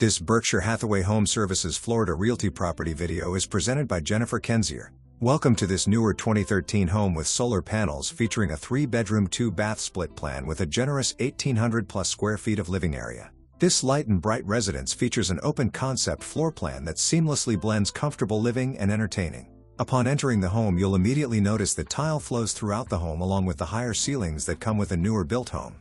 This Berkshire Hathaway HomeServices Florida Realty property video is presented by Jennifer Kenzier. Welcome to this newer 2013 home with solar panels featuring a 3-bedroom 2-bath split plan with a generous 1,800+ square feet of living area. This light and bright residence features an open concept floor plan that seamlessly blends comfortable living and entertaining. Upon entering the home, you'll immediately notice that tile flows throughout the home along with the higher ceilings that come with a newer built home.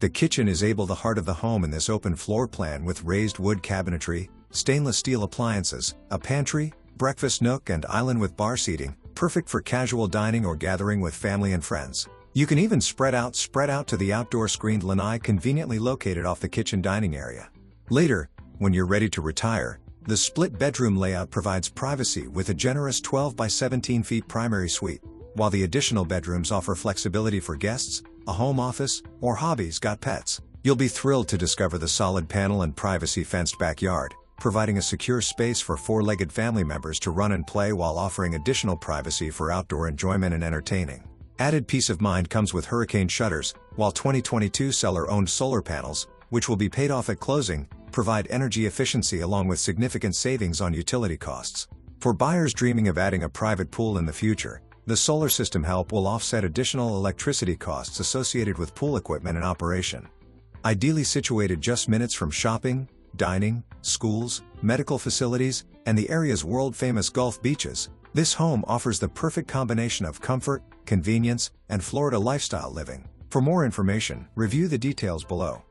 The kitchen is the heart of the home in this open floor plan with raised wood cabinetry, stainless steel appliances, a pantry, breakfast nook and island with bar seating, perfect for casual dining or gathering with family and friends. You can even spread out to the outdoor screened lanai conveniently located off the kitchen dining area. Later, when you're ready to retire, the split bedroom layout provides privacy with a generous 12 by 17 feet primary suite, while the additional bedrooms offer flexibility for guests, a home office, or hobbies got pets. You'll be thrilled to discover the solid panel and privacy fenced backyard, providing a secure space for 4-legged family members to run and play while offering additional privacy for outdoor enjoyment and entertaining. Added peace of mind comes with hurricane shutters, while 2022 seller-owned solar panels, which will be paid off at closing, provide energy efficiency along with significant savings on utility costs. For buyers dreaming of adding a private pool in the future, the solar system help will offset additional electricity costs associated with pool equipment and operation. Ideally situated just minutes from shopping, dining, schools, medical facilities, and the area's world-famous Gulf beaches, this home offers the perfect combination of comfort, convenience, and Florida lifestyle living. For more information, review the details below.